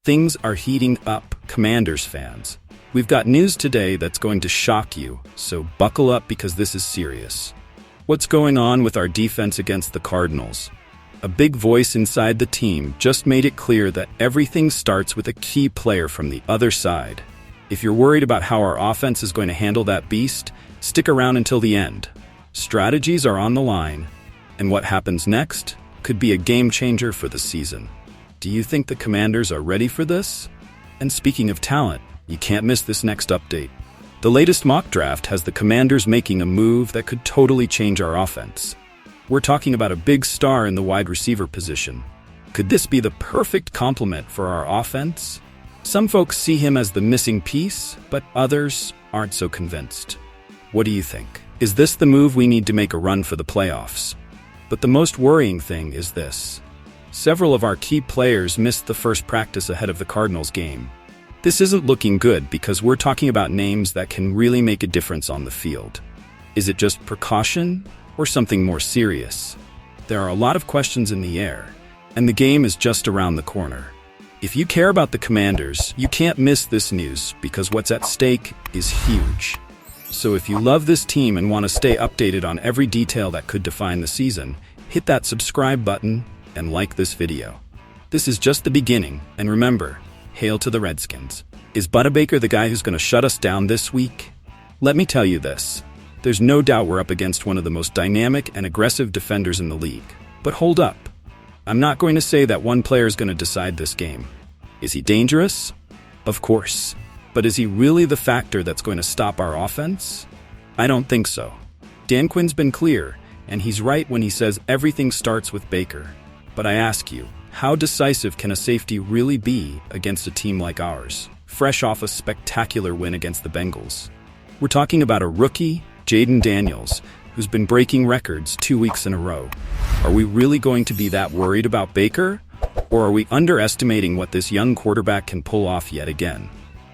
Things are heating up, Commanders fans. We've got news today that's going to shock you, so buckle up because this is serious. What's going on with our defense against the Cardinals? A big voice inside the team just made it clear that everything starts with a key player from the other side. If you're worried about how our offense is going to handle that beast, stick around until the end. Strategies are on the line, and what happens next could be a game changer for the season. Do you think the Commanders are ready for this? And speaking of talent, you can't miss this next update. The latest mock draft has the Commanders making a move that could totally change our offense. We're talking about a big star in the wide receiver position. Could this be the perfect complement for our offense? Some folks see him as the missing piece, but others aren't so convinced. What do you think? Is this the move we need to make a run for the playoffs? But the most worrying thing is this. Several of our key players missed the first practice ahead of the Cardinals game. This isn't looking good because we're talking about names that can really make a difference on the field. Is it just precaution or something more serious? There are a lot of questions in the air, and the game is just around the corner. If you care about the Commanders, you can't miss this news because what's at stake is huge. So if you love this team and want to stay updated on every detail that could define the season, hit that subscribe button and like this video. This is just the beginning, and remember, hail to the Redskins. Is Budda Baker the guy who's going to shut us down this week? Let me tell you this. There's no doubt we're up against one of the most dynamic and aggressive defenders in the league. But hold up. I'm not going to say that one player is going to decide this game. Is he dangerous? Of course. But is he really the factor that's going to stop our offense? I don't think so. Dan Quinn's been clear, and he's right when he says everything starts with Baker. But I ask you, how decisive can a safety really be against a team like ours, fresh off a spectacular win against the Bengals? We're talking about a rookie, Jayden Daniels, who's been breaking records 2 weeks in a row. Are we really going to be that worried about Baker? Or are we underestimating what this young quarterback can pull off yet again?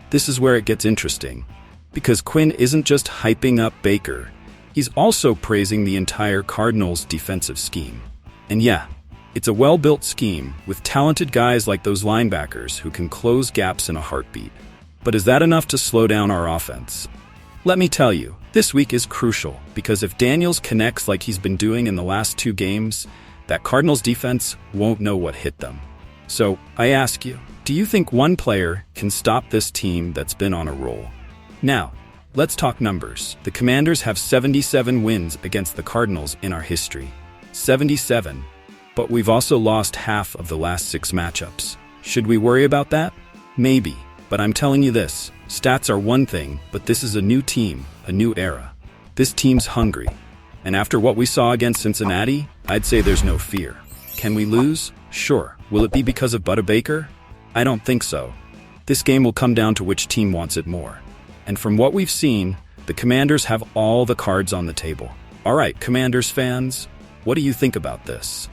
This is where it gets interesting, because Quinn isn't just hyping up Baker, he's also praising the entire Cardinals' defensive scheme. And yeah, it's a well-built scheme with talented guys like those linebackers who can close gaps in a heartbeat. But is that enough to slow down our offense? Let me tell you, this week is crucial because if Daniels connects like he's been doing in the last 2 games, that Cardinals defense won't know what hit them. So, I ask you, do you think one player can stop this team that's been on a roll? Now, let's talk numbers. The Commanders have 77 wins against the Cardinals in our history. 77. But we've also lost half of the last 6 matchups. Should we worry about that? Maybe. But I'm telling you this, stats are one thing, but this is a new team, a new era. This team's hungry. And after what we saw against Cincinnati, I'd say there's no fear. Can we lose? Sure. Will it be because of Budda Baker? I don't think so. This game will come down to which team wants it more. And from what we've seen, the Commanders have all the cards on the table. All right, Commanders fans, what do you think about this?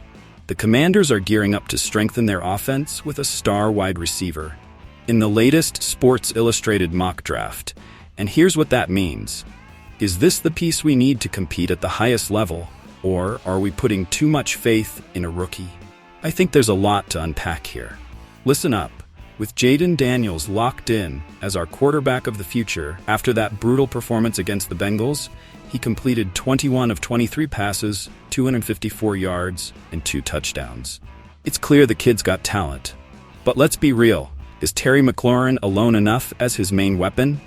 The Commanders are gearing up to strengthen their offense with a star wide receiver in the latest Sports Illustrated mock draft. And here's what that means. Is this the piece we need to compete at the highest level, or are we putting too much faith in a rookie? I think there's a lot to unpack here. Listen up. With Jayden Daniels locked in as our quarterback of the future after that brutal performance against the Bengals, he completed 21 of 23 passes, 254 yards, and 2 touchdowns. It's clear the kid's got talent. But let's be real. Is Terry McLaurin alone enough as his main weapon?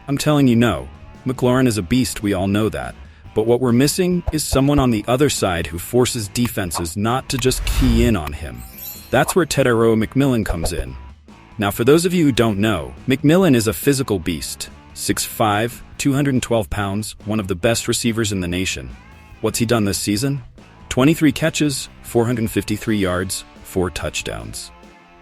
I'm telling you no. McLaurin is a beast, we all know that. But what we're missing is someone on the other side who forces defenses not to just key in on him. That's where Tetairoa McMillan comes in. Now, for those of you who don't know, McMillan is a physical beast. 6'5", 212 pounds, one of the best receivers in the nation. What's he done this season? 23 catches, 453 yards, 4 touchdowns.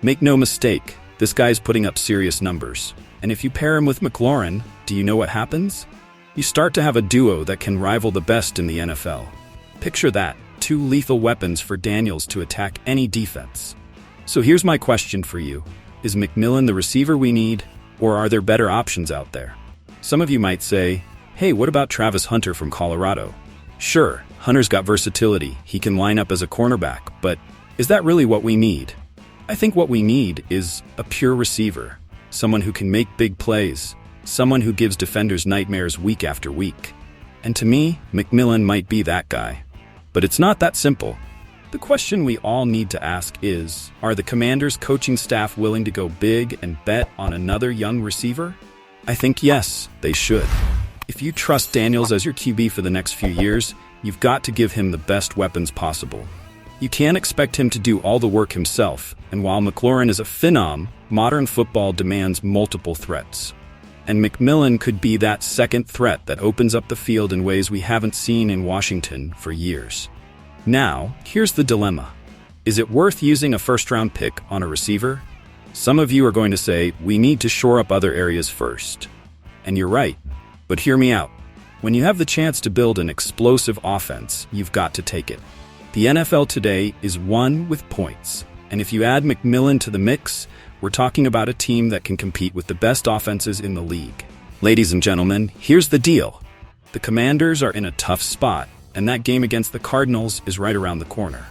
Make no mistake, this guy's putting up serious numbers. And if you pair him with McLaurin, do you know what happens? You start to have a duo that can rival the best in the NFL. Picture that, 2 lethal weapons for Daniels to attack any defense. So here's my question for you. Is McMillan the receiver we need, or are there better options out there? Some of you might say, hey, what about Travis Hunter from Colorado? Sure, Hunter's got versatility, he can line up as a cornerback, but is that really what we need? I think what we need is a pure receiver, someone who can make big plays, someone who gives defenders nightmares week after week. And to me, McMillan might be that guy. But it's not that simple. The question we all need to ask is, are the Commanders' coaching staff willing to go big and bet on another young receiver? I think yes, they should. If you trust Daniels as your QB for the next few years, you've got to give him the best weapons possible. You can't expect him to do all the work himself, and while McLaurin is a phenom, modern football demands multiple threats. And McMillan could be that second threat that opens up the field in ways we haven't seen in Washington for years. Now, here's the dilemma. Is it worth using a first-round pick on a receiver? Some of you are going to say, we need to shore up other areas first. And you're right, but hear me out. When you have the chance to build an explosive offense, you've got to take it. The NFL today is one with points, and if you add McMillan to the mix, we're talking about a team that can compete with the best offenses in the league. Ladies and gentlemen, here's the deal. The Commanders are in a tough spot, and that game against the Cardinals is right around the corner.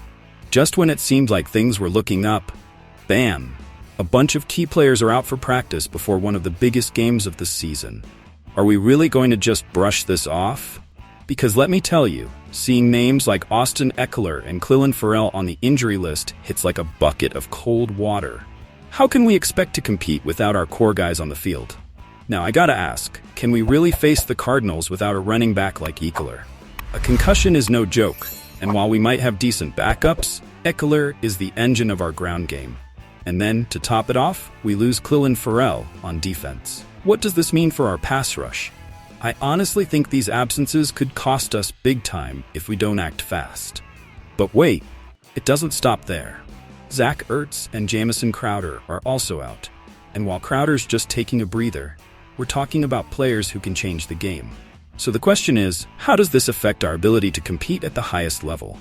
Just when it seemed like things were looking up, bam! A bunch of key players are out for practice before one of the biggest games of the season. Are we really going to just brush this off? Because let me tell you, seeing names like Austin Eckler and Clelin Ferrell on the injury list hits like a bucket of cold water. How can we expect to compete without our core guys on the field? Now, I gotta ask, can we really face the Cardinals without a running back like Eckler? A concussion is no joke, and while we might have decent backups, Eckler is the engine of our ground game. And then, to top it off, we lose Clelin Ferrell on defense. What does this mean for our pass rush? I honestly think these absences could cost us big time if we don't act fast. But wait, it doesn't stop there. Zach Ertz and Jamison Crowder are also out. And while Crowder's just taking a breather, we're talking about players who can change the game. So the question is, how does this affect our ability to compete at the highest level?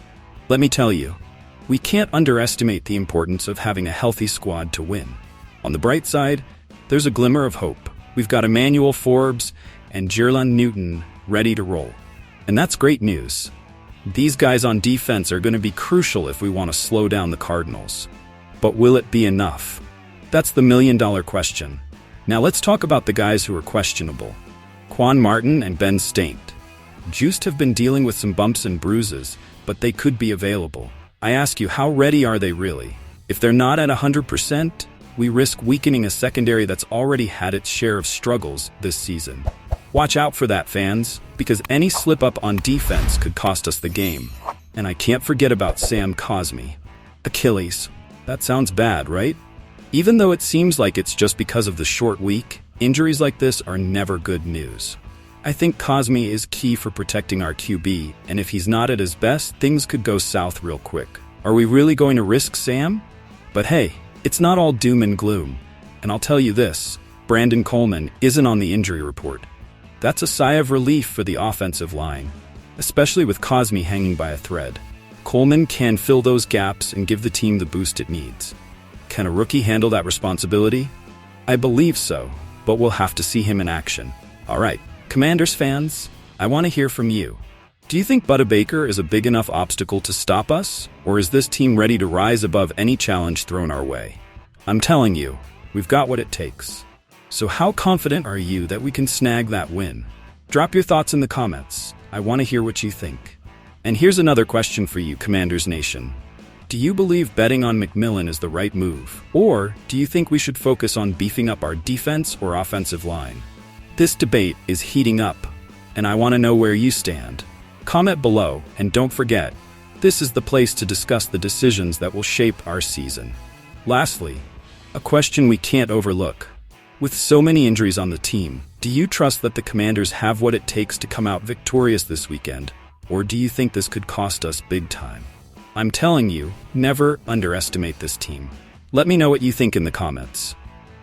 Let me tell you, we can't underestimate the importance of having a healthy squad to win. On the bright side, there's a glimmer of hope. We've got Emmanuel Forbes and Jerlon Newton ready to roll. And that's great news. These guys on defense are going to be crucial if we want to slow down the Cardinals. But will it be enough? That's the million-dollar question. Now let's talk about the guys who are questionable. Quan Martin and Ben Staint. Juiced have been dealing with some bumps and bruises, but they could be available. I ask you, how ready are they really? If they're not at 100%, we risk weakening a secondary that's already had its share of struggles this season. Watch out for that, fans, because any slip-up on defense could cost us the game. And I can't forget about Sam Cosmi. Achilles. That sounds bad, right? Even though it seems like it's just because of the short week, injuries like this are never good news. I think Cosmi is key for protecting our QB, and if he's not at his best, things could go south real quick. Are we really going to risk Sam? But hey, it's not all doom and gloom. And I'll tell you this, Brandon Coleman isn't on the injury report. That's a sigh of relief for the offensive line, especially with Cosmi hanging by a thread. Coleman can fill those gaps and give the team the boost it needs. Can a rookie handle that responsibility? I believe so, but we'll have to see him in action. All right, Commanders fans, I want to hear from you. Do you think Budda Baker is a big enough obstacle to stop us, or is this team ready to rise above any challenge thrown our way? I'm telling you, we've got what it takes. So how confident are you that we can snag that win? Drop your thoughts in the comments. I want to hear what you think. And here's another question for you, Commanders Nation. Do you believe betting on McMillan is the right move? Or do you think we should focus on beefing up our defense or offensive line? This debate is heating up, and I want to know where you stand. Comment below, and don't forget, this is the place to discuss the decisions that will shape our season. Lastly, a question we can't overlook. With so many injuries on the team, do you trust that the Commanders have what it takes to come out victorious this weekend? Or do you think this could cost us big time? I'm telling you, never underestimate this team. Let me know what you think in the comments.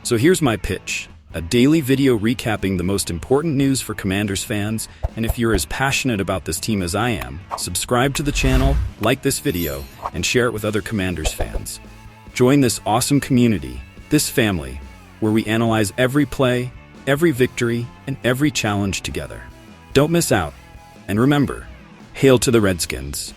So here's my pitch. A daily video recapping the most important news for Commanders fans, and if you're as passionate about this team as I am, subscribe to the channel, like this video, and share it with other Commanders fans. Join this awesome community, this family, where we analyze every play, every victory, and every challenge together. Don't miss out. And remember, hail to the Redskins.